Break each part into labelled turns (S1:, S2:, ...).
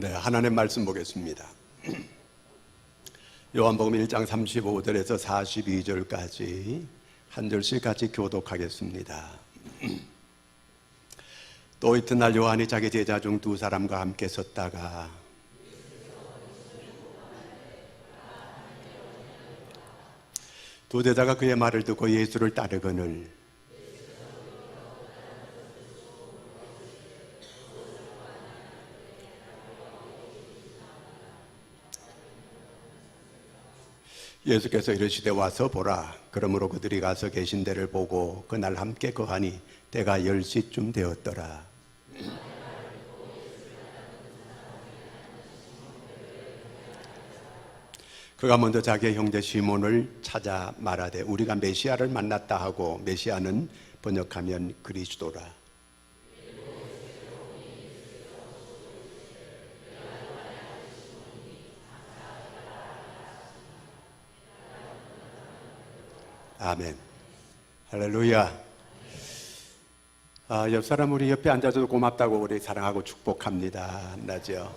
S1: 네, 하나님 말씀 보겠습니다. 요한복음 1장 35절에서 42절까지 한 절씩 같이 교독하겠습니다. 또 이튿날 요한이 자기 제자 중 두 사람과 함께 섰다가 두 제자가 그의 말을 듣고 예수를 따르거늘 예수께서 이르시되 와서 보라. 그러므로 그들이 가서 계신 데를 보고 그날 함께 거하니 때가 10시쯤 되었더라. 그가 먼저 자기의 형제 시몬을 찾아 말하되 우리가 메시아를 만났다 하고, 메시아는 번역하면 그리스도라. 아멘. 할렐루야. 옆 사람 우리 옆에 앉아줘도 고맙다고 우리 사랑하고 축복합니다. 나죠?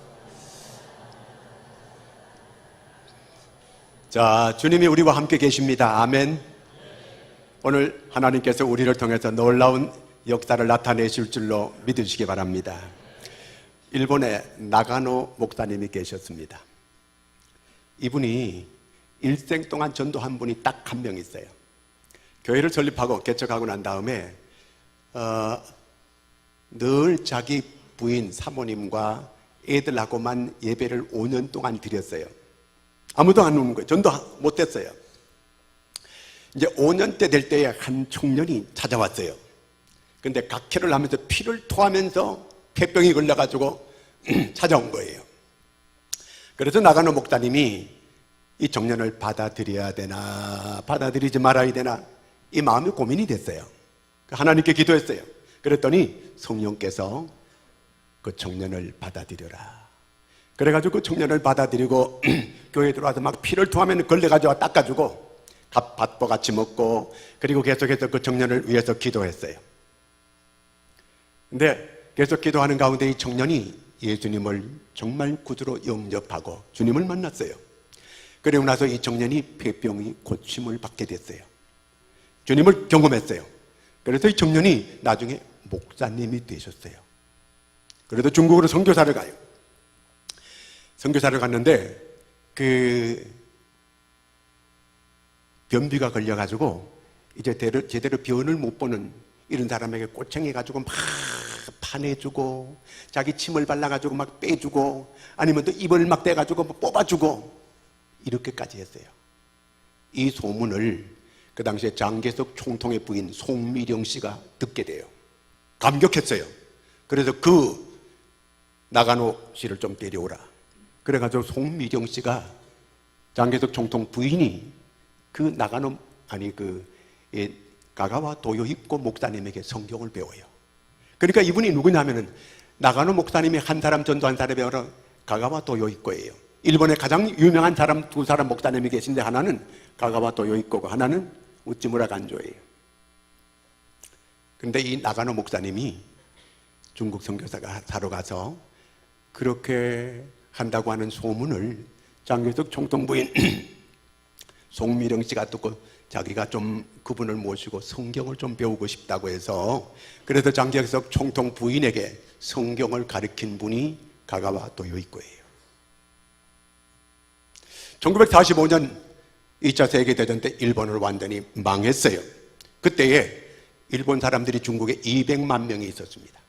S1: 자, 주님이 우리와 함께 계십니다. 아멘. 오늘 하나님께서 우리를 통해서 놀라운 역사를 나타내실 줄로 믿으시기 바랍니다. 일본에 나가노 목사님이 계셨습니다. 이분이 일생 동안 전도한 분이 딱 한 명 있어요. 교회를 설립하고 개척하고 난 다음에 늘 자기 부인 사모님과 애들하고만 예배를 5년 동안 드렸어요. 아무도 안 오는 거예요. 전도 못했어요. 이제 5년째 될 때에 한 청년이 찾아왔어요. 근데 각혈을 하면서 피를 토하면서 폐병이 걸려가지고 찾아온 거예요. 그래서 나가노 목사님이 이 청년을 받아들여야 되나 받아들이지 말아야 되나 이 마음이 고민이 됐어요. 하나님께 기도했어요. 그랬더니 성령께서 그 청년을 받아들여라. 그래가지고 그 청년을 받아들이고 교회에 들어와서 막 피를 토하면 걸려가지고 닦아주고 밥도 같이 먹고, 그리고 계속해서 그 청년을 위해서 기도했어요. 근데 계속 기도하는 가운데 이 청년이 예수님을 정말 구주로 영접하고 주님을 만났어요. 그리고 나서 이 청년이 폐병이 고침을 받게 됐어요. 주님을 경험했어요. 그래서 이 청년이 나중에 목사님이 되셨어요. 그래도 중국으로 선교사를 가요. 선교사를 갔는데 그 변비가 걸려가지고 이제 제대로 변을 못 보는 이런 사람에게 꼬챙해가지고 막 파내주고, 자기 침을 발라가지고 막 빼주고, 아니면 또 입을 막 대가지고 뽑아주고, 이렇게까지 했어요. 이 소문을 그 당시에 장개석 총통의 부인 송미령 씨가 듣게 돼요. 감격했어요. 그래서 그 나가노 씨를 좀 데려오라. 그래가지고 송미령 씨가 장개석 총통 부인이 그 나가노 가가와 도요히코 목사님에게 성경을 배워요. 그러니까 이분이 누구냐면은 나가노 목사님이 한 사람 전도한 사람이 바로 가가와 도요히코예요. 일본에 가장 유명한 사람 두 사람 목사님이 계신데 하나는 가가와 도요히코고 하나는 우찌무라 간조예요. 그런데 이 나가노 목사님이 중국 선교사가 사러 가서 그렇게 한다고 하는 소문을 장개석 총통 부인 송미령 씨가 듣고 자기가 좀 그분을 모시고 성경을 좀 배우고 싶다고 해서, 그래서 장개석 총통 부인에게 성경을 가르친 분이 가가와 도요히코예요. 1945년 2차 세계대전 때 일본을 완전히 망했어요. 그때에 일본 사람들이 중국에 200만 명이 있었습니다.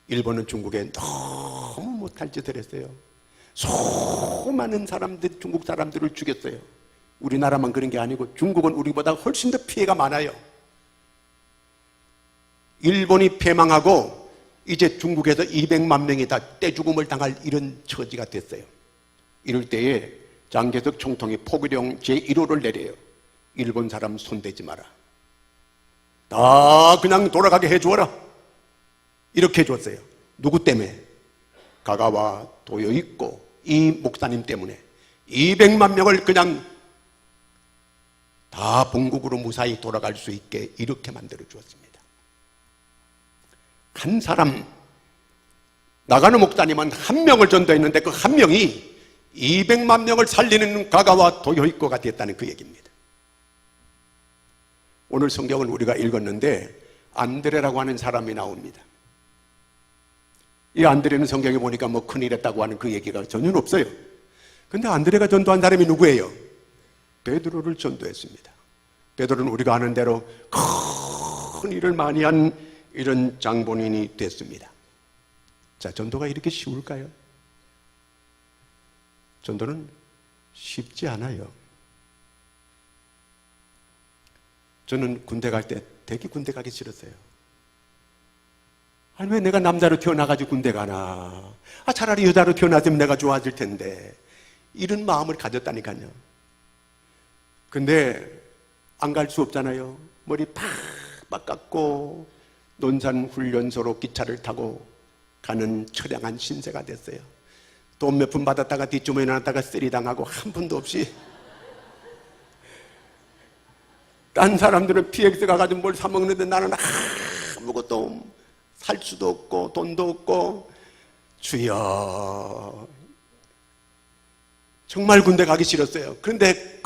S1: 일본은 중국에 너무 못할 짓을 했어요. 수많은 사람들, 중국 사람들을 죽였어요. 우리나라만 그런 게 아니고 중국은 우리보다 훨씬 더 피해가 많아요. 일본이 패망하고 이제 중국에서 200만 명이 다 떼죽음을 당할 이런 처지가 됐어요. 이럴 때에 장개석 총통이 포기령 제1호를 내려요. 일본 사람 손대지 마라. 다 그냥 돌아가게 해주어라. 이렇게 해줬어요. 누구 때문에? 가가와 도요히코 이 목사님 때문에 200만 명을 그냥 다 본국으로 무사히 돌아갈 수 있게 이렇게 만들어 주었습니다. 한 사람 나가는 목사님은 한 명을 전도했는데 그 한 명이 200만 명을 살리는 가가와 도요히코가 됐다는 그 얘기입니다. 오늘 성경을 우리가 읽었는데 안드레라고 하는 사람이 나옵니다. 이 안드레는 성경에 보니까 뭐 큰일 했다고 하는 그 얘기가 전혀 없어요. 근데 안드레가 전도한 사람이 누구예요? 베드로를 전도했습니다. 베드로는 우리가 아는 대로 큰 일을 많이 한 이런 장본인이 됐습니다. 자, 전도가 이렇게 쉬울까요? 전도는 쉽지 않아요. 저는 군대 갈 때 되게 군대 가기 싫었어요. 아니, 왜 내가 남자로 태어나가지고 군대 가나? 차라리 여자로 태어났으면 내가 좋아질 텐데. 이런 마음을 가졌다니까요. 근데 안 갈 수 없잖아요. 머리 팍팍 깎고 논산훈련소로 기차를 타고 가는 처량한 신세가 됐어요. 돈 몇 푼 받았다가 뒷주머니에 놨다가 쓰리당하고 한 푼도 없이. 딴 사람들은 PX 가가지고 뭘 사먹는데 나는 아무것도 살 수도 없고 돈도 없고. 주여, 정말 군대 가기 싫었어요. 그런데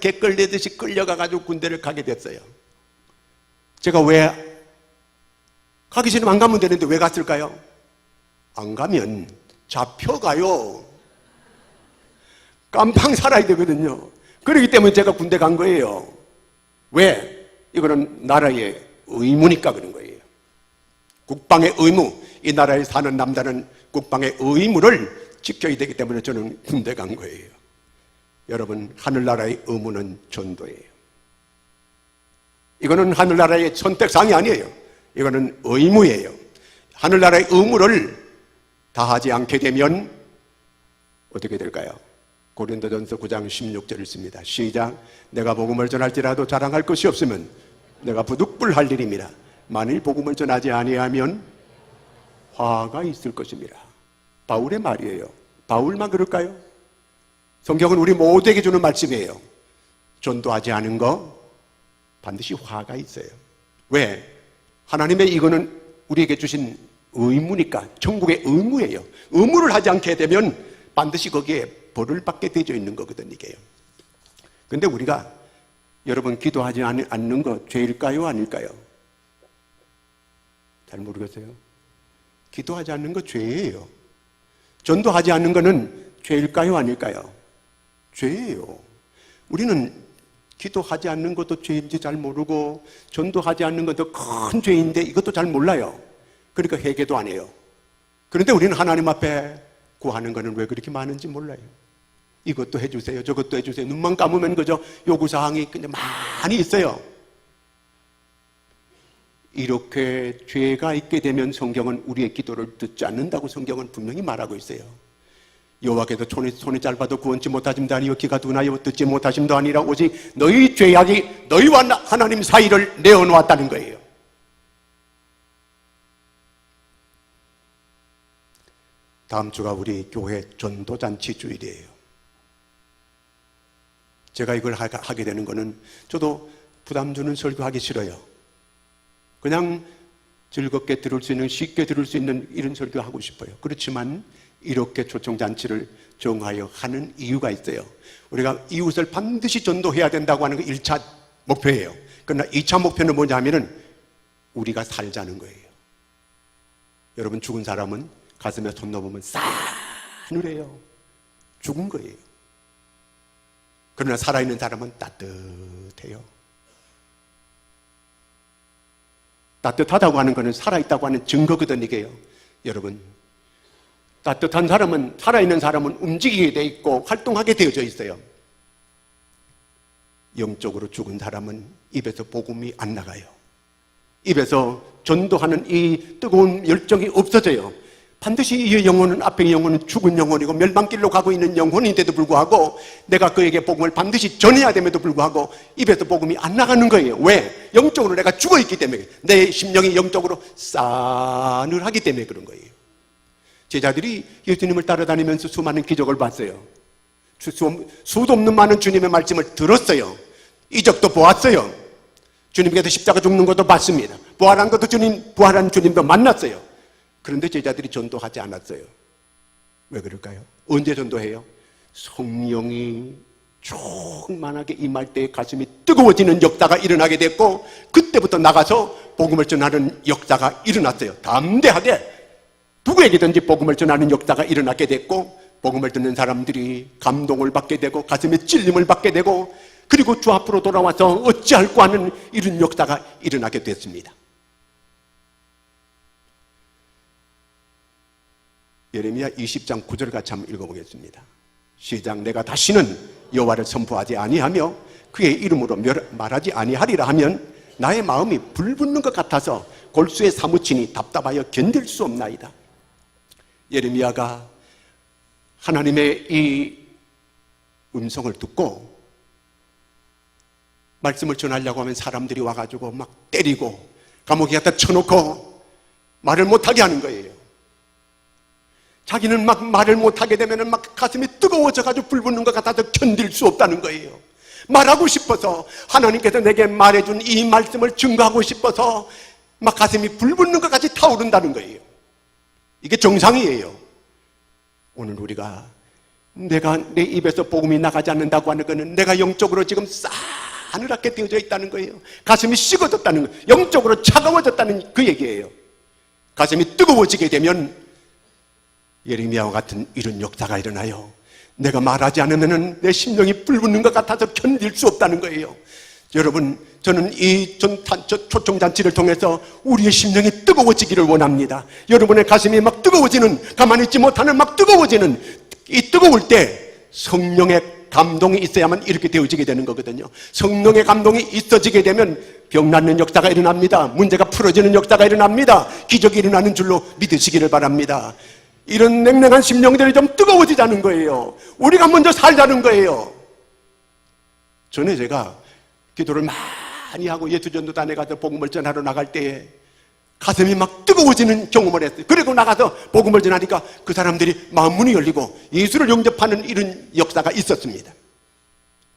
S1: 개끌리듯이 끌려가가지고 군대를 가게 됐어요. 제가 왜 가기 싫으면 안 가면 되는데 왜 갔을까요? 안 가면 잡혀가요. 깜빵 살아야 되거든요. 그렇기 때문에 제가 군대 간 거예요. 왜? 이거는 나라의 의무니까 그런 거예요. 국방의 의무. 이 나라에 사는 남자는 국방의 의무를 지켜야 되기 때문에 저는 군대 간 거예요. 여러분, 하늘나라의 의무는 전도예요. 이거는 하늘나라의 선택사항이 아니에요. 이거는 의무예요. 하늘나라의 의무를 다하지 않게 되면 어떻게 될까요? 고린도전서 9장 16절을 씁니다. 시작. 내가 복음을 전할지라도 자랑할 것이 없으면 내가 부득불할 일임이라. 만일 복음을 전하지 아니하면 화가 있을 것입니다. 바울의 말이에요. 바울만 그럴까요? 성경은 우리 모두에게 주는 말씀이에요. 전도하지 않은 거 반드시 화가 있어요. 왜? 하나님의 이거는 우리에게 주신 의무니까. 천국의 의무예요. 의무를 하지 않게 되면 반드시 거기에 벌을 받게 되어 있는 거거든요, 이게요. 근데 우리가 여러분 기도하지 않는 거 죄일까요, 아닐까요? 잘 모르겠어요. 기도하지 않는 거 죄예요. 전도하지 않는 거는 죄일까요, 아닐까요? 죄예요. 우리는 기도하지 않는 것도 죄인지 잘 모르고 전도하지 않는 것도 큰 죄인데 이것도 잘 몰라요. 그러니까 회개도 안 해요. 그런데 우리는 하나님 앞에 구하는 거는 왜 그렇게 많은지 몰라요. 이것도 해주세요, 저것도 해주세요. 눈만 감으면 그저 요구사항이 그냥 많이 있어요. 이렇게 죄가 있게 되면 성경은 우리의 기도를 듣지 않는다고 성경은 분명히 말하고 있어요. 여호와께서 손이 짧아도 구원치 못하심도 아니요 귀가 둔하여 듣지 못하심도 아니라 오직 너희 죄악이 너희와 하나님 사이를 내어놓았다는 거예요. 다음 주가 우리 교회 전도잔치 주일이에요. 제가 이걸 하게 되는 거는 저도 부담 주는 설교하기 싫어요. 그냥 즐겁게 들을 수 있는, 쉽게 들을 수 있는 이런 설교하고 싶어요. 그렇지만 이렇게 초청잔치를 정하여 하는 이유가 있어요. 우리가 이웃을 반드시 전도해야 된다고 하는 게 1차 목표예요. 그러나 2차 목표는 뭐냐 하면은 우리가 살자는 거예요. 여러분, 죽은 사람은 가슴에 손 넣으면 싸늘해요. 죽은 거예요. 그러나 살아있는 사람은 따뜻해요. 따뜻하다고 하는 것은 살아있다고 하는 증거거든요, 이게요. 여러분, 따뜻한 사람은, 살아있는 사람은 움직이게 돼 있고 활동하게 되어져 있어요. 영적으로 죽은 사람은 입에서 복음이 안 나가요. 입에서 전도하는 이 뜨거운 열정이 없어져요. 반드시 이 영혼은, 앞에 영혼은 죽은 영혼이고 멸망길로 가고 있는 영혼인데도 불구하고 내가 그에게 복음을 반드시 전해야 됨에도 불구하고 입에서 복음이 안 나가는 거예요. 왜? 영적으로 내가 죽어있기 때문에, 내 심령이 영적으로 싸늘하기 때문에 그런 거예요. 제자들이 예수님을 따라다니면서 수많은 기적을 봤어요. 수도 없는 많은 주님의 말씀을 들었어요. 이적도 보았어요. 주님께서 십자가 죽는 것도 봤습니다. 부활한 것도 부활한 주님도 만났어요. 그런데 제자들이 전도하지 않았어요. 왜 그럴까요? 언제 전도해요? 성령이 충만하게 임할 때 가슴이 뜨거워지는 역사가 일어나게 됐고, 그때부터 나가서 복음을 전하는 역사가 일어났어요. 담대하게 누구에게든지 복음을 전하는 역사가 일어나게 됐고, 복음을 듣는 사람들이 감동을 받게 되고 가슴에 찔림을 받게 되고, 그리고 주 앞으로 돌아와서 어찌할꼬 하는 이런 역사가 일어나게 됐습니다. 예레미야 20장 9절 같이 한번 읽어보겠습니다. 시작. 내가 다시는 여호와를 선포하지 아니하며 그의 이름으로 말하지 아니하리라 하면 나의 마음이 불붙는 것 같아서 골수에 사무치니 답답하여 견딜 수 없나이다. 예레미야가 하나님의 이 음성을 듣고 말씀을 전하려고 하면 사람들이 와가지고 막 때리고 감옥에 갖다 쳐놓고 말을 못하게 하는 거예요. 자기는 막 말을 못하게 되면 막 가슴이 뜨거워져가지고 불붙는 것 같아서 견딜 수 없다는 거예요. 말하고 싶어서, 하나님께서 내게 말해준 이 말씀을 증거하고 싶어서 막 가슴이 불붙는 것 같이 타오른다는 거예요. 이게 정상이에요. 오늘 우리가 내가 내 입에서 복음이 나가지 않는다고 하는 것은 내가 영적으로 지금 싸늘하게 되어져 있다는 거예요. 가슴이 식어졌다는 거예요. 영적으로 차가워졌다는 그 얘기예요. 가슴이 뜨거워지게 되면 예레미야와 같은 이런 역사가 일어나요. 내가 말하지 않으면 내 심령이 불붙는 것 같아서 견딜 수 없다는 거예요. 여러분, 저는 이 초청잔치를 통해서 우리의 심령이 뜨거워지기를 원합니다. 여러분의 가슴이 막 뜨거워지는, 가만히 있지 못하는 막 뜨거워지는, 이 뜨거울 때 성령의 감동이 있어야만 이렇게 되어지게 되는 거거든요. 성령의 감동이 있어지게 되면 병 낫는 역사가 일어납니다. 문제가 풀어지는 역사가 일어납니다. 기적이 일어나는 줄로 믿으시기를 바랍니다. 이런 냉랭한 심령들이 좀 뜨거워지자는 거예요. 우리가 먼저 살자는 거예요. 전에 제가 기도를 많이 하고 예수전도단에 가서 복음을 전하러 나갈 때에 가슴이 막 뜨거워지는 경험을 했어요. 그리고 나가서 복음을 전하니까 그 사람들이 마음 문이 열리고 예수를 영접하는 이런 역사가 있었습니다.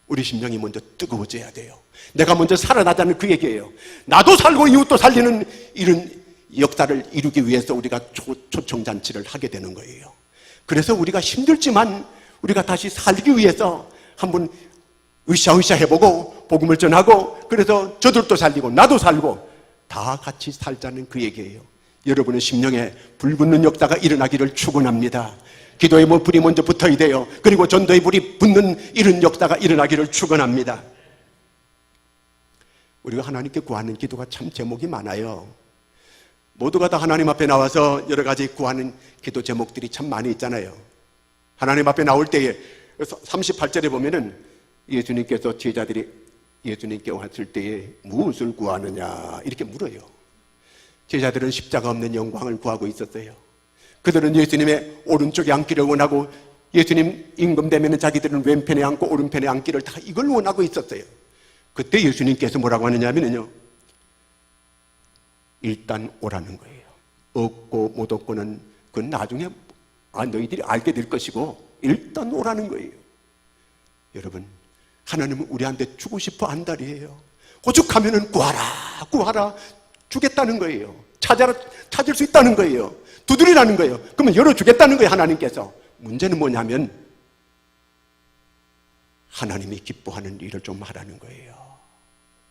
S1: 우리 심령이 먼저 뜨거워져야 돼요. 내가 먼저 살아나자는 그 얘기예요. 나도 살고 이웃도 살리는 이런 역사를 이루기 위해서 우리가 초청잔치를 하게 되는 거예요. 그래서 우리가 힘들지만 우리가 다시 살기 위해서 한번 으쌰으쌰 해보고 복음을 전하고, 그래서 저들도 살리고 나도 살고 다 같이 살자는 그 얘기예요. 여러분의 심령에 불붙는 역사가 일어나기를 축원합니다. 기도의 불이 먼저 붙어야 돼요. 그리고 전도의 불이 붙는 이런 역사가 일어나기를 축원합니다. 우리가 하나님께 구하는 기도가 참 제목이 많아요. 모두가 다 하나님 앞에 나와서 여러 가지 구하는 기도 제목들이 참 많이 있잖아요. 하나님 앞에 나올 때에 38절에 보면은 예수님께서 제자들이 예수님께 왔을 때에 무엇을 구하느냐 이렇게 물어요. 제자들은 십자가 없는 영광을 구하고 있었어요. 그들은 예수님의 오른쪽에 앉기를 원하고, 예수님 임금되면 자기들은 왼편에 앉고 오른편에 앉기를 다 이걸 원하고 있었어요. 그때 예수님께서 뭐라고 하느냐면요, 일단 오라는 거예요. 얻고 못 얻고는 그건 나중에 너희들이 알게 될 것이고 일단 오라는 거예요. 여러분, 하나님은 우리한테 주고 싶어 한다리예요. 오죽하면은 구하라 주겠다는 거예요. 찾을 수 있다는 거예요. 두드리라는 거예요. 그러면 열어주겠다는 거예요, 하나님께서. 문제는 뭐냐면 하나님이 기뻐하는 일을 좀 하라는 거예요.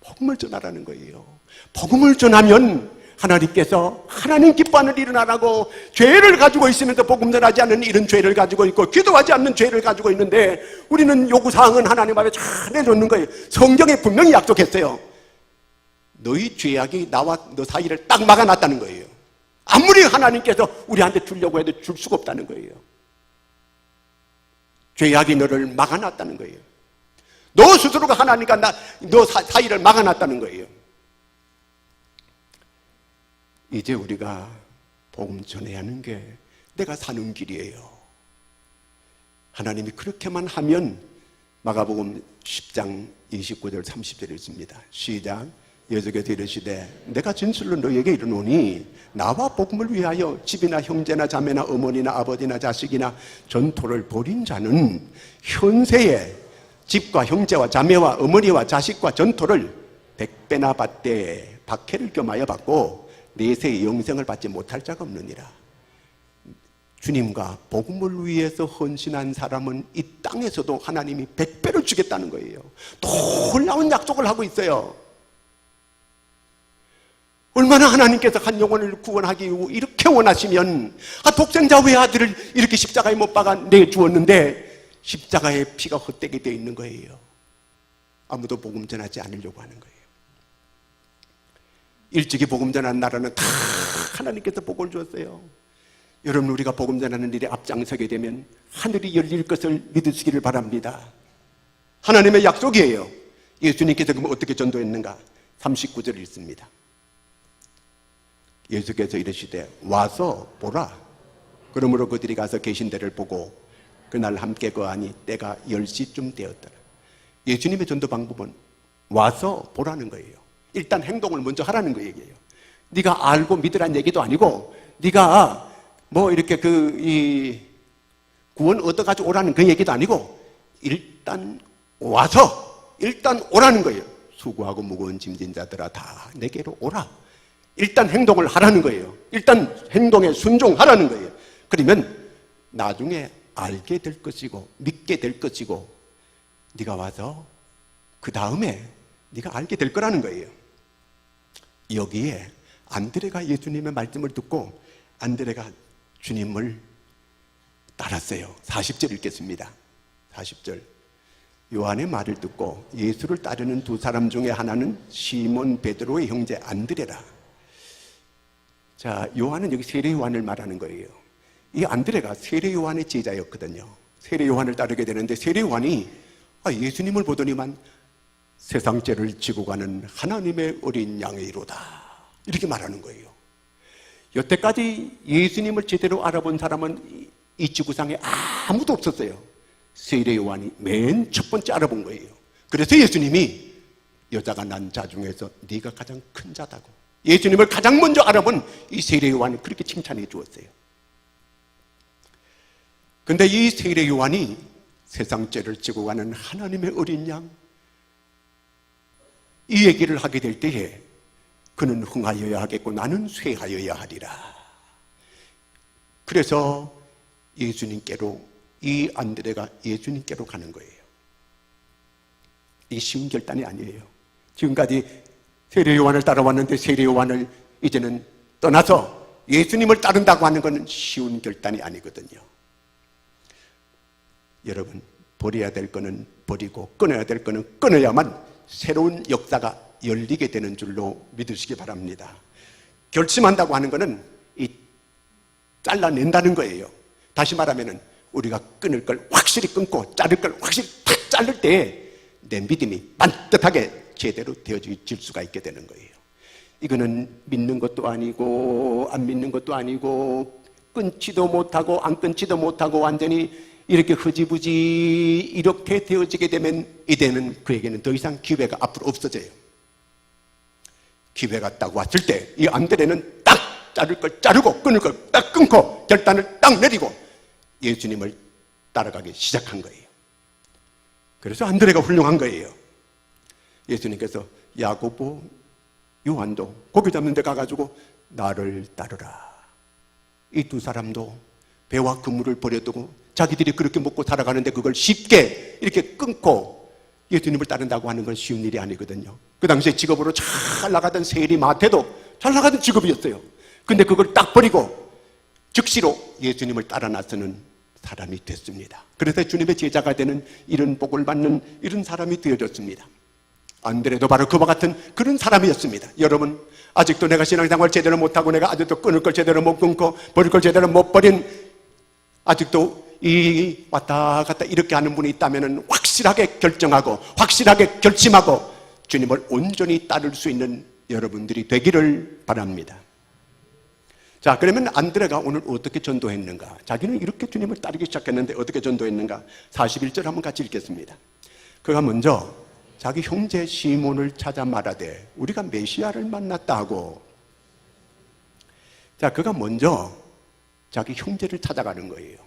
S1: 복음을 전하라는 거예요. 복음을 전하면 하나님께서 하나님 기뻐하는 일을 하라고, 죄를 가지고 있으면서 복음 전하지 않는 이런 죄를 가지고 있고 기도하지 않는 죄를 가지고 있는데 우리는 요구사항은 하나님 앞에 잘 내놓는 거예요. 성경에 분명히 약속했어요. 너희 죄악이 나와 너 사이를 딱 막아놨다는 거예요. 아무리 하나님께서 우리한테 주려고 해도 줄 수가 없다는 거예요. 죄악이 너를 막아놨다는 거예요. 너 스스로가 하나님과 너 사이를 막아놨다는 거예요. 이제 우리가 복음 전해야 하는 게 내가 사는 길이에요. 하나님이 그렇게만 하면 마가복음 10장 29절 30절에 있습니다. 시작. 예수께서 이르시되 내가 진실로 너희에게 이르노니 나와 복음을 위하여 집이나 형제나 자매나 어머니나 아버지나 자식이나 전토를 벌인 자는 현세에 집과 형제와 자매와 어머니와 자식과 전토를 100배나 받되 박해를 겸하여 받고 내세의 영생을 받지 못할 자가 없느니라. 주님과 복음을 위해서 헌신한 사람은 이 땅에서도 하나님이 100배를 주겠다는 거예요. 놀라운 약속을 하고 있어요. 얼마나 하나님께서 한 영혼을 구원하기 위해 이렇게 원하시면 독생자 외아들을 이렇게 십자가에 못 박아 내주었는데 십자가에 피가 헛되게 되어 있는 거예요. 아무도 복음 전하지 않으려고 하는 거예요. 일찍이 복음 전하는 나라는 다 하나님께서 복을 주었어요. 여러분, 우리가 복음 전하는 일에 앞장서게 되면 하늘이 열릴 것을 믿으시기를 바랍니다. 하나님의 약속이에요. 예수님께서 그럼 어떻게 전도했는가? 39절 읽습니다. 예수께서 이르시되 와서 보라. 그러므로 그들이 가서 계신 데를 보고 그날 함께 거하니 때가 10시쯤 되었더라. 예수님의 전도 방법은 와서 보라는 거예요. 일단 행동을 먼저 하라는 거 얘기예요. 네가 알고 믿으란 얘기도 아니고 네가 뭐 이렇게 구원 얻어가지고 오라는 그 얘기도 아니고 일단 와서 일단 오라는 거예요. 수고하고 무거운 짐진 자들아 다 내게로 오라. 일단 행동을 하라는 거예요. 일단 행동에 순종하라는 거예요. 그러면 나중에 알게 될 것이고 믿게 될 것이고 네가 와서 그 다음에 네가 알게 될 거라는 거예요. 여기에 안드레가 예수님의 말씀을 듣고 안드레가 주님을 따랐어요. 40절 읽겠습니다. 40절. 요한의 말을 듣고 예수를 따르는 두 사람 중에 하나는 시몬 베드로의 형제 안드레라. 자, 요한은 여기 세례 요한을 말하는 거예요. 이 안드레가 세례 요한의 제자였거든요. 세례 요한을 따르게 되는데 세례 요한이 예수님을 보더니만 세상 죄를 지고 가는 하나님의 어린 양의 이로다 이렇게 말하는 거예요. 여태까지 예수님을 제대로 알아본 사람은 이 지구상에 아무도 없었어요. 세례 요한이 맨 첫 번째 알아본 거예요. 그래서 예수님이 여자가 난 자 중에서 네가 가장 큰 자다고 예수님을 가장 먼저 알아본 이 세례 요한이 그렇게 칭찬해 주었어요. 근데 이 세례 요한이 세상 죄를 지고 가는 하나님의 어린 양, 이 얘기를 하게 될 때에 그는 흥하여야 하겠고 나는 쇠하여야 하리라. 그래서 예수님께로 이 안드레가 예수님께로 가는 거예요. 이게 쉬운 결단이 아니에요. 지금까지 세례 요한을 따라왔는데 세례 요한을 이제는 떠나서 예수님을 따른다고 하는 것은 쉬운 결단이 아니거든요. 여러분, 버려야 될 거는 버리고 끊어야 될 거는 끊어야만 새로운 역사가 열리게 되는 줄로 믿으시기 바랍니다. 결심한다고 하는 것은 잘라낸다는 거예요. 다시 말하면 우리가 끊을 걸 확실히 끊고 자를 걸 확실히 탁 자를 때 내 믿음이 반듯하게 제대로 되어질 수가 있게 되는 거예요. 이거는 믿는 것도 아니고 안 믿는 것도 아니고 끊지도 못하고 안 끊지도 못하고 완전히 이렇게 흐지부지 이렇게 되어지게 되면 이제는 그에게는 더 이상 기회가 앞으로 없어져요. 기회가 딱 왔을 때 이 안드레는 딱 자를 걸 자르고 끊을 걸 딱 끊고 결단을 딱 내리고 예수님을 따라가기 시작한 거예요. 그래서 안드레가 훌륭한 거예요. 예수님께서 야고보, 요한도 고기 잡는 데 가가지고 나를 따르라. 이 두 사람도 배와 그물을 버려두고 자기들이 그렇게 먹고 살아가는데 그걸 쉽게 이렇게 끊고 예수님을 따른다고 하는 건 쉬운 일이 아니거든요. 그 당시에 직업으로 잘 나가던 세리 마태도 잘 나가던 직업이었어요. 근데 그걸 딱 버리고 즉시로 예수님을 따라 나서는 사람이 됐습니다. 그래서 주님의 제자가 되는 이런 복을 받는 이런 사람이 되어졌습니다. 안드레도 바로 그와 같은 그런 사람이었습니다. 여러분, 아직도 내가 신앙생활 제대로 못하고 내가 아직도 끊을 걸 제대로 못 끊고 버릴 걸 제대로 못 버린 아직도 이 왔다 갔다 이렇게 하는 분이 있다면 확실하게 결정하고 확실하게 결심하고 주님을 온전히 따를 수 있는 여러분들이 되기를 바랍니다. 자, 그러면 안드레가 오늘 어떻게 전도했는가? 자기는 이렇게 주님을 따르기 시작했는데 어떻게 전도했는가? 41절 한번 같이 읽겠습니다. 그가 먼저 자기 형제 시몬을 찾아 말하되 우리가 메시아를 만났다 하고, 자, 그가 먼저 자기 형제를 찾아가는 거예요.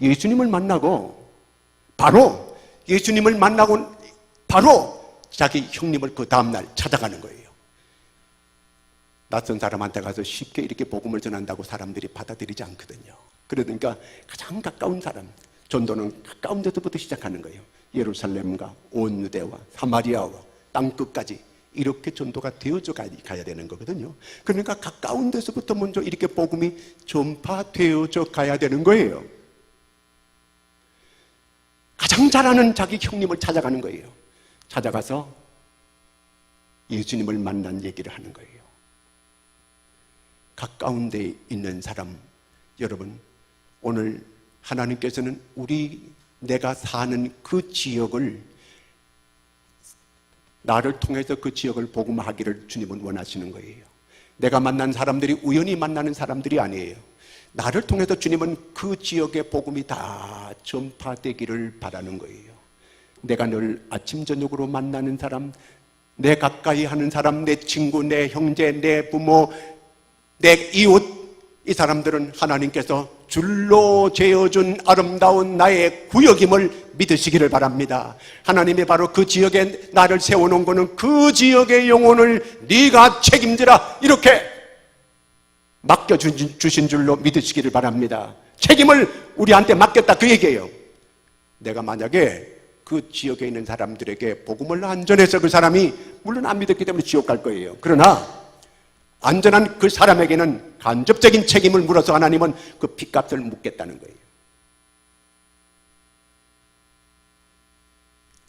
S1: 예수님을 만나고 바로 예수님을 만나고 바로 자기 형님을 그 다음날 찾아가는 거예요. 낯선 사람한테 가서 쉽게 이렇게 복음을 전한다고 사람들이 받아들이지 않거든요. 그러니까 가장 가까운 사람, 전도는 가까운 데서부터 시작하는 거예요. 예루살렘과 온 유대와 사마리아와 땅끝까지 이렇게 전도가 되어져 가야 되는 거거든요. 그러니까 가까운 데서부터 먼저 이렇게 복음이 전파되어져 가야 되는 거예요. 가장 잘하는 자기 형님을 찾아가는 거예요. 찾아가서 예수님을 만난 얘기를 하는 거예요. 가까운 데 있는 사람, 여러분, 오늘 하나님께서는 내가 사는 그 지역을, 나를 통해서 그 지역을 복음하기를 주님은 원하시는 거예요. 내가 만난 사람들이 우연히 만나는 사람들이 아니에요. 나를 통해서 주님은 그 지역의 복음이 다 전파되기를 바라는 거예요. 내가 늘 아침 저녁으로 만나는 사람, 내 가까이 하는 사람, 내 친구, 내 형제, 내 부모, 내 이웃, 이 사람들은 하나님께서 줄로 재어준 아름다운 나의 구역임을 믿으시기를 바랍니다. 하나님이 바로 그 지역에 나를 세워놓은 것은 그 지역의 영혼을 네가 책임지라, 이렇게 맡겨주신 줄로 믿으시기를 바랍니다. 책임을 우리한테 맡겼다, 그 얘기예요. 내가 만약에 그 지역에 있는 사람들에게 복음을 안 전해서 그 사람이 물론 안 믿었기 때문에 지옥 갈 거예요. 그러나 안전한 그 사람에게는 간접적인 책임을 물어서 하나님은 그 핏값을 묻겠다는 거예요.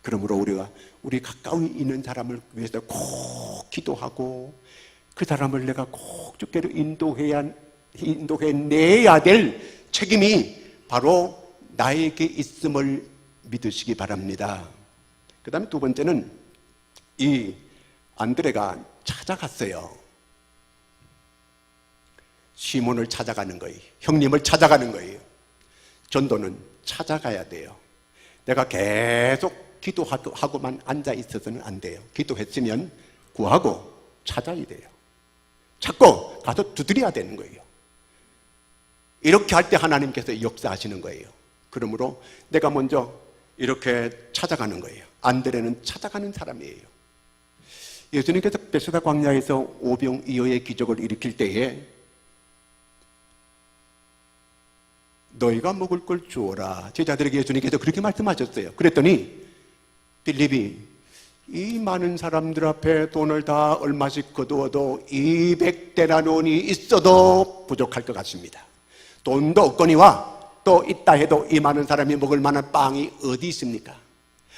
S1: 그러므로 우리 가까이 있는 사람을 위해서 꼭 기도하고 그 사람을 내가 꼭 주께로 인도해내야 될 책임이 바로 나에게 있음을 믿으시기 바랍니다. 그 다음에 두 번째는 이 안드레가 찾아갔어요. 시몬을 찾아가는 거예요. 형님을 찾아가는 거예요. 전도는 찾아가야 돼요. 내가 계속 기도하고만 앉아 있어서는 안 돼요. 기도했으면 구하고 찾아야 돼요. 찾고 가서 두드려야 되는 거예요. 이렇게 할 때 하나님께서 역사하시는 거예요. 그러므로 내가 먼저 이렇게 찾아가는 거예요. 안드레는 찾아가는 사람이에요. 예수님께서 베스다 광야에서 오병이어의 기적을 일으킬 때에 너희가 먹을 걸 주어라, 제자들에게 예수님께서 그렇게 말씀하셨어요. 그랬더니 빌립이 이 많은 사람들 앞에 돈을 다 얼마씩 거두어도 200데나리온이 있어도 부족할 것 같습니다. 돈도 없거니와 또 있다 해도 이 많은 사람이 먹을 만한 빵이 어디 있습니까?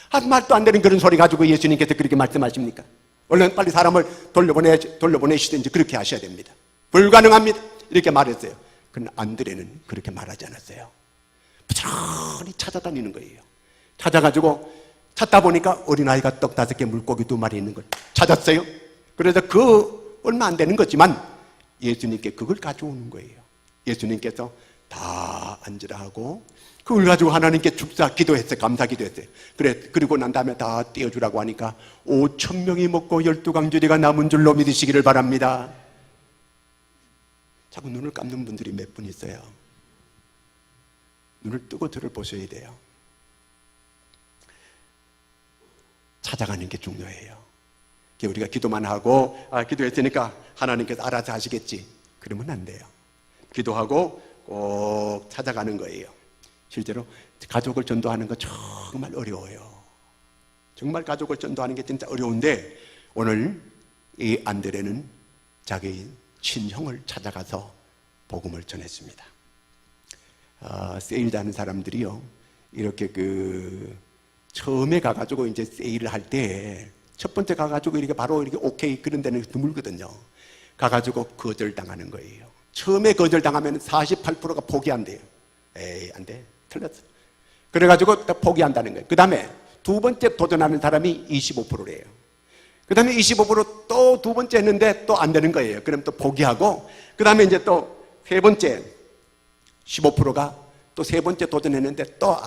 S1: 한 말도 안 되는 그런 소리 가지고 예수님께서 그렇게 말씀하십니까? 얼른 빨리 사람을 돌려보내시든지 그렇게 하셔야 됩니다. 불가능합니다, 이렇게 말했어요. 그러나 안드레는 그렇게 말하지 않았어요. 부지런히 찾아다니는 거예요. 찾다 보니까 어린아이가 떡 5개, 물고기 2마리 있는 걸 찾았어요. 그래서 그 얼마 안 되는 거지만 예수님께 그걸 가져오는 거예요. 예수님께서 다 앉으라 하고 그걸 가지고 하나님께 축사 기도했어요. 감사 기도했어요. 그리고 난 다음에 다 떼어주라고 하니까 5,000명이 먹고 12강주리가 남은 줄로 믿으시기를 바랍니다. 자꾸 눈을 감는 분들이 몇 분 있어요. 눈을 뜨고 저를 보셔야 돼요. 찾아가는 게 중요해요. 우리가 기도만 하고 기도했으니까 하나님께서 알아서 하시겠지, 그러면 안 돼요. 기도하고 꼭 찾아가는 거예요. 실제로 가족을 전도하는 거 정말 어려워요. 정말 가족을 전도하는 게 진짜 어려운데 오늘 이 안드레는 자기 친형을 찾아가서 복음을 전했습니다. 세일하는 사람들이요, 이렇게 처음에 가가지고 이제 세일을 할 때 첫 번째 가가지고 이렇게 바로 이렇게 오케이 그런 데는 드물거든요. 가가지고 거절당하는 거예요. 처음에 거절당하면 48%가 포기한대요. 에이, 안 돼, 틀렸어. 그래가지고 딱 포기한다는 거예요. 그 다음에 두 번째 도전하는 사람이 25%래요. 그 다음에 25% 또 두 번째 했는데 또 안 되는 거예요. 그럼 또 포기하고, 그 다음에 이제 또 세 번째 15%가 또 세 번째 도전했는데 또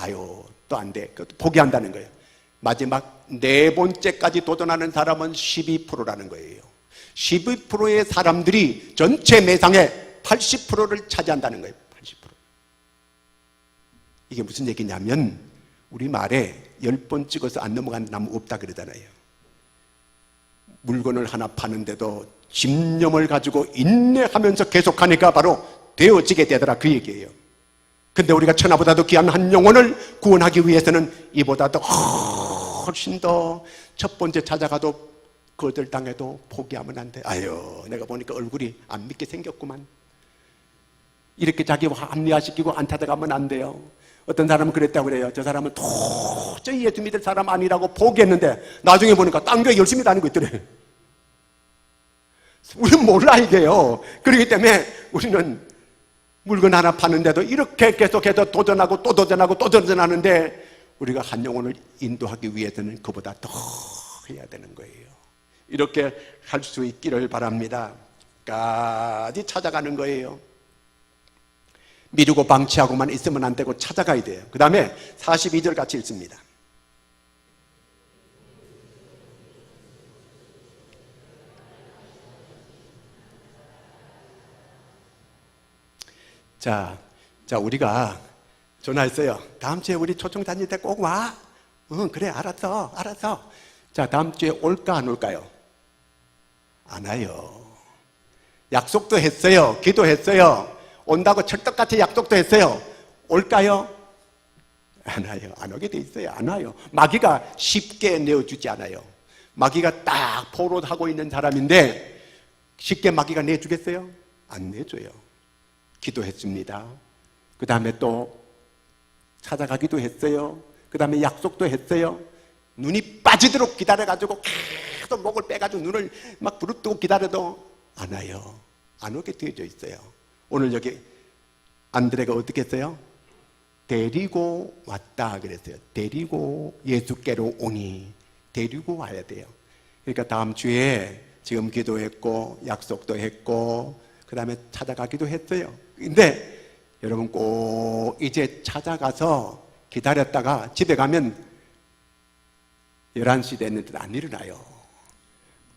S1: 또 안 돼. 포기한다는 거예요. 마지막 네 번째까지 도전하는 사람은 12%라는 거예요. 12%의 사람들이 전체 매상의 80%를 차지한다는 거예요. 80%. 이게 무슨 얘기냐면 우리 말에 10번 찍어서 안 넘어가는 나무 없다 그러잖아요. 물건을 하나 파는데도 집념을 가지고 인내하면서 계속하니까 바로 되어지게 되더라, 그 얘기예요. 근데 우리가 천하보다도 귀한 한 영혼을 구원하기 위해서는 이보다 더 훨씬 더 첫 번째 찾아가도 거절당해도 포기하면 안 돼. 아유, 내가 보니까 얼굴이 안 믿게 생겼구만. 이렇게 자기 합리화시키고 안 찾아가면 안 돼요. 어떤 사람은 그랬다고 그래요. 저 사람은 도저히 예수 믿을 사람 아니라고 포기했는데 나중에 보니까 딴 교회 열심히 다니고 있더래. 우리는 몰라 이게요. 그렇기 때문에 우리는 물건 하나 파는데도 이렇게 계속해서 도전하고 또 도전하고 또 도전하는데 우리가 한 영혼을 인도하기 위해서는 그보다 더 해야 되는 거예요. 이렇게 할 수 있기를 바랍니다. 까지 찾아가는 거예요. 미루고 방치하고만 있으면 안 되고 찾아가야 돼요. 그 다음에 42절 같이 읽습니다. 자, 우리가 전화했어요. 다음 주에 우리 초청 다닐 때 꼭 와. 응, 그래, 알았어. 자, 다음 주에 올까 안 올까요? 안 와요. 약속도 했어요. 기도했어요. 온다고 철떡같이 약속도 했어요. 올까요? 안 와요. 안 오게 돼 있어요. 안 와요. 마귀가 쉽게 내어주지 않아요. 마귀가 딱 포로하고 있는 사람인데 쉽게 마귀가 내주겠어요? 안 내줘요. 기도했습니다. 그 다음에 또 찾아가기도 했어요. 그 다음에 약속도 했어요. 눈이 빠지도록 기다려가지고 계속 목을 빼가지고 눈을 막 부릅뜨고 기다려도 안 와요. 안 오게 되어져 있어요. 오늘 여기 안드레가 어떻게 했어요? 데리고 왔다 그랬어요. 데리고 예수께로 오니 데리고 와야 돼요. 그러니까 다음 주에 지금 기도했고 약속도 했고 그 다음에 찾아가기도 했어요. 근데 여러분 꼭 이제 찾아가서 기다렸다가 집에 가면 11시 됐는데도 안 일어나요.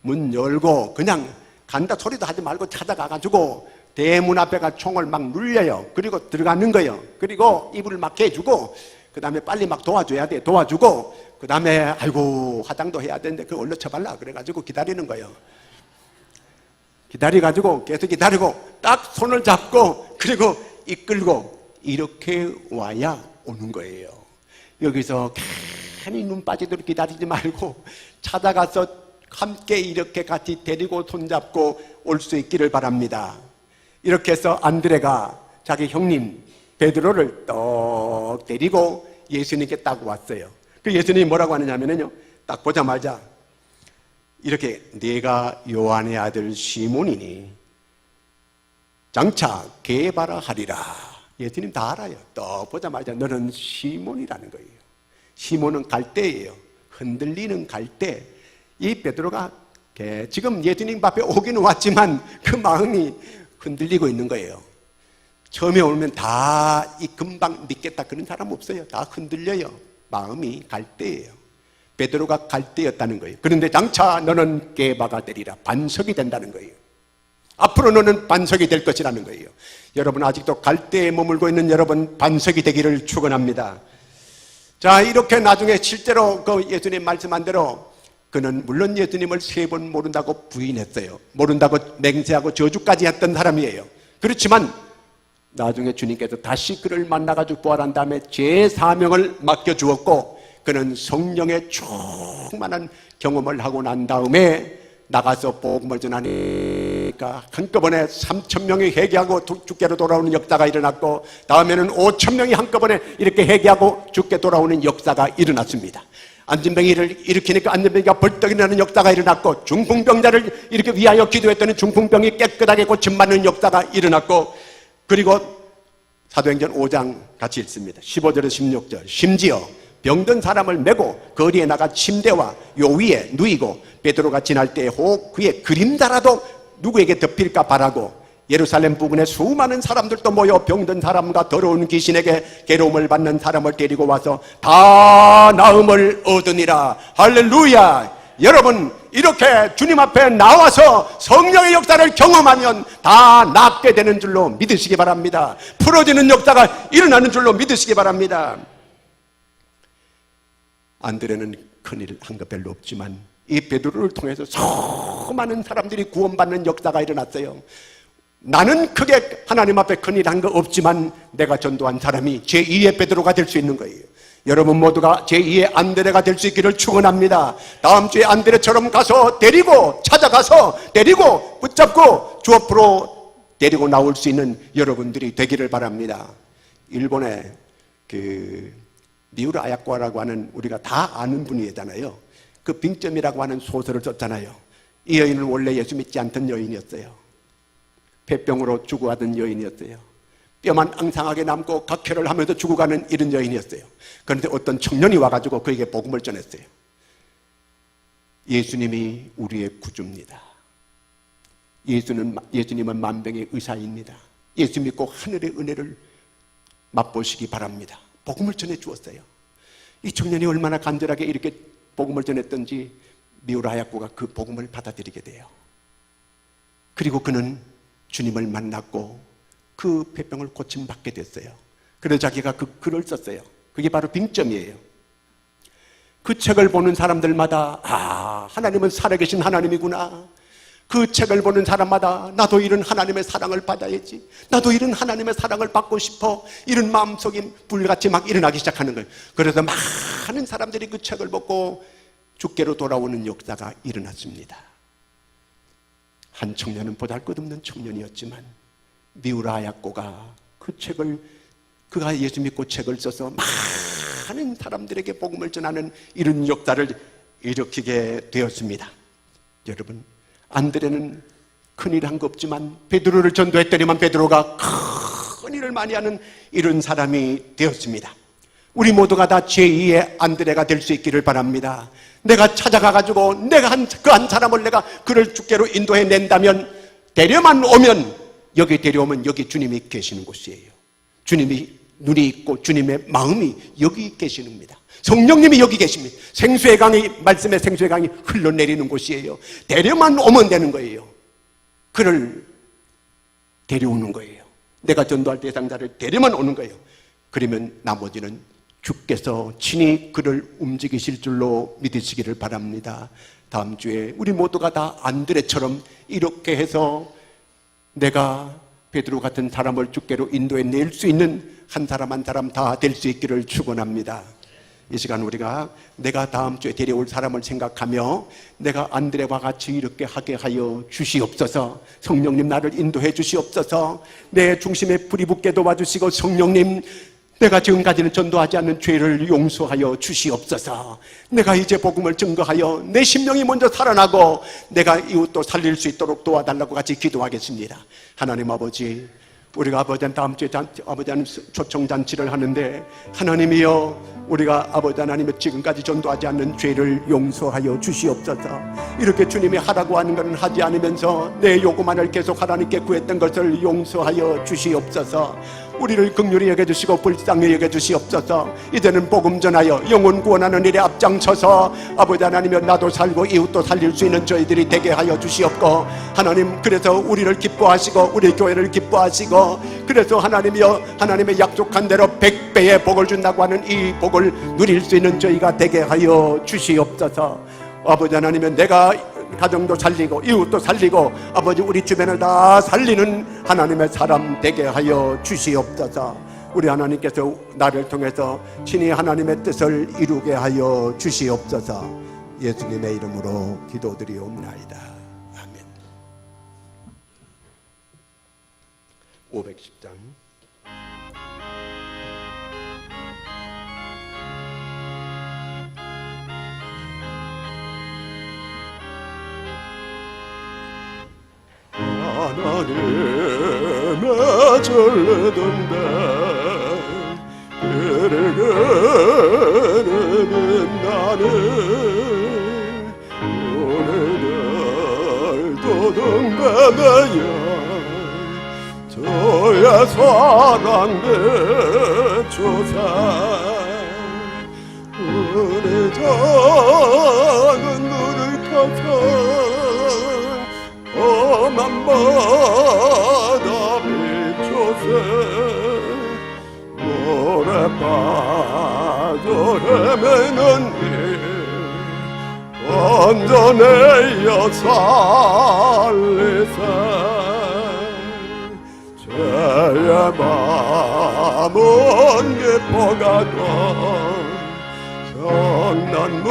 S1: 문 열고 그냥 간다 소리도 하지 말고 찾아가가지고 대문 앞에가 총을 막 눌려요. 그리고 들어가는 거예요. 그리고 이불을 막 개주고 그 다음에 빨리 막 도와줘야 돼. 도와주고 그 다음에 아이고 화장도 해야 되는데 그걸 얼른 쳐발라 그래가지고 기다리는 거예요. 기다려가지고 계속 기다리고 딱 손을 잡고 그리고 이끌고 이렇게 와야 오는 거예요. 여기서 괜히 눈 빠지도록 기다리지 말고 찾아가서 함께 이렇게 같이 데리고 손잡고 올 수 있기를 바랍니다. 이렇게 해서 안드레가 자기 형님 베드로를 떡 데리고 예수님께 딱 왔어요. 그 예수님이 뭐라고 하느냐면요, 딱 보자마자 이렇게 네가 요한의 아들 시몬이니 장차 게바라 하리라. 예수님 다 알아요. 또 보자마자 너는 시몬이라는 거예요. 시몬은 갈대예요. 흔들리는 갈대. 이 베드로가 지금 예수님 앞에 오기는 왔지만 그 마음이 흔들리고 있는 거예요. 처음에 오면 다 금방 믿겠다 그런 사람 없어요. 다 흔들려요. 마음이 갈대예요. 베드로가 갈대였다는 거예요. 그런데 장차 너는 게바가 되리라. 반석이 된다는 거예요. 앞으로 너는 반석이 될 것이라는 거예요. 여러분 아직도 갈대에 머물고 있는 여러분 반석이 되기를 축원합니다. 자, 이렇게 나중에 실제로 그 예수님 말씀한 대로 그는 물론 예수님을 3번 모른다고 부인했어요. 모른다고 맹세하고 저주까지 했던 사람이에요. 그렇지만 나중에 주님께서 다시 그를 만나가지고 부활한 다음에 제 사명을 맡겨주었고 그는 성령의 충만한 경험을 하고 난 다음에 나가서 복음을 전하니까 한꺼번에 3,000명이 회개하고 주께로 돌아오는 역사가 일어났고 다음에는 5,000명이 한꺼번에 이렇게 회개하고 주께 돌아오는 역사가 일어났습니다. 안진병이를 일으키니까 안진병이가 벌떡 일어나는 역사가 일어났고 중풍병자를 이렇게 위하여 기도했더니 중풍병이 깨끗하게 고침받는 역사가 일어났고 그리고 사도행전 5장 같이 읽습니다. 15절에서 16절 심지어 병든 사람을 메고 거리에 나가 침대와 요 위에 누이고 베드로가 지날 때에 혹 그의 그림자라도 누구에게 덮일까 바라고 예루살렘 부근에 수많은 사람들도 모여 병든 사람과 더러운 귀신에게 괴로움을 받는 사람을 데리고 와서 다 나음을 얻으니라. 할렐루야. 여러분 이렇게 주님 앞에 나와서 성령의 역사를 경험하면 다 낫게 되는 줄로 믿으시기 바랍니다. 풀어지는 역사가 일어나는 줄로 믿으시기 바랍니다. 안드레는 큰일 한 거 별로 없지만 이 베드로를 통해서 수많은 사람들이 구원받는 역사가 일어났어요. 나는 크게 하나님 앞에 큰일 한 거 없지만 내가 전도한 사람이 제2의 베드로가 될 수 있는 거예요. 여러분 모두가 제2의 안드레가 될 수 있기를 축원합니다. 다음 주에 안드레처럼 가서 찾아가서 데리고 붙잡고 주 앞으로 데리고 나올 수 있는 여러분들이 되기를 바랍니다. 일본의 미우라 아야코라고 하는, 우리가 다 아는 분이잖아요. 그 빙점이라고 하는 소설을 썼잖아요. 이 여인은 원래 예수 믿지 않던 여인이었어요. 폐병으로 죽어가던 여인이었어요. 뼈만 앙상하게 남고 각혈을 하면서 죽어가는 이런 여인이었어요. 그런데 어떤 청년이 와가지고 그에게 복음을 전했어요. 예수님이 우리의 구주입니다. 예수님은 만병의 의사입니다. 예수 믿고 하늘의 은혜를 맛보시기 바랍니다. 복음을 전해주었어요. 이 청년이 얼마나 간절하게 이렇게 복음을 전했던지 미우라 아야코가 그 복음을 받아들이게 돼요. 그리고 그는 주님을 만났고 그 폐병을 고침받게 됐어요. 그래서 자기가 그 글을 썼어요. 그게 바로 빙점이에요. 그 책을 보는 사람들마다 하나님은 살아계신 하나님이구나. 그 책을 보는 사람마다 나도 이런 하나님의 사랑을 받아야지, 나도 이런 하나님의 사랑을 받고 싶어, 이런 마음속이 불같이 막 일어나기 시작하는 거예요. 그래서 많은 사람들이 그 책을 보고 주께로 돌아오는 역사가 일어났습니다. 한 청년은 보잘것없는 청년이었지만 미우라 아야코가 그가 예수 믿고 책을 써서 많은 사람들에게 복음을 전하는 이런 역사를 일으키게 되었습니다. 여러분, 안드레는 큰일 한 거 없지만 베드로를 전도했더니만 베드로가 큰 일을 많이 하는 이런 사람이 되었습니다. 우리 모두가 다 제2의 안드레가 될 수 있기를 바랍니다. 내가 찾아가가지고 내가 그 한 사람을 내가 그를 주께로 인도해 낸다면, 데려오면 여기 주님이 계시는 곳이에요. 주님이 눈이 있고 주님의 마음이 여기 계시는입니다. 성령님이 여기 계십니다. 말씀의 생수의 강이 흘러내리는 곳이에요. 데려만 오면 되는 거예요. 그를 데려오는 거예요. 내가 전도할 대상자를 데려만 오는 거예요. 그러면 나머지는 주께서 친히 그를 움직이실 줄로 믿으시기를 바랍니다. 다음 주에 우리 모두가 다 안드레처럼 이렇게 해서 내가 베드로 같은 사람을 주께로 인도해 낼 수 있는 한 사람 한 사람 다 될 수 있기를 축원합니다. 이 시간 우리가 내가 다음 주에 데려올 사람을 생각하며 내가 안드레와 같이 이렇게 하게 하여 주시옵소서. 성령님 나를 인도해 주시옵소서. 내 중심에 불이 붙게 도와주시고 성령님 내가 지금까지는 전도하지 않는 죄를 용서하여 주시옵소서. 내가 이제 복음을 증거하여 내 심령이 먼저 살아나고 내가 이웃도 살릴 수 있도록 도와달라고 같이 기도하겠습니다. 하나님 아버지, 우리가 아버지는 다음 주에 아버지는 초청잔치를 하는데 하나님이여, 우리가 아버지 하나님의 지금까지 전도하지 않는 죄를 용서하여 주시옵소서. 이렇게 주님이 하라고 하는 것은 하지 않으면서 내 요구만을 계속 하나님께 구했던 것을 용서하여 주시옵소서. 우리를 긍휼히 여겨주시고 불쌍히 여겨주시옵소서. 이제는 복음 전하여 영혼 구원하는 일에 앞장서서 아버지 하나님이여 나도 살고 이웃도 살릴 수 있는 저희들이 되게 하여 주시옵고, 하나님 그래서 우리를 기뻐하시고 우리 교회를 기뻐하시고, 그래서 하나님이여 하나님의 약속한 대로 100배의 복을 준다고 하는 이 복을 누릴 수 있는 저희가 되게 하여 주시옵소서. 아버지 하나님이여 내가 가정도 살리고 이웃도 살리고 아버지 우리 주변을 다 살리는 하나님의 사람 되게 하여 주시옵소서. 우리 하나님께서 나를 통해서 친히 하나님의 뜻을 이루게 하여 주시옵소서. 예수님의 이름으로 기도드리옵나이다. 아멘. 510장 하나님의 전례던데 그를 그르는 나는 오늘날 도둑매매여 저의 사랑의 조사 우리 작은 눈을 감아 험한 바다 비춰세 물에 빠져 헤매는 길 건져내어 살리세 먼 깊어가던 성난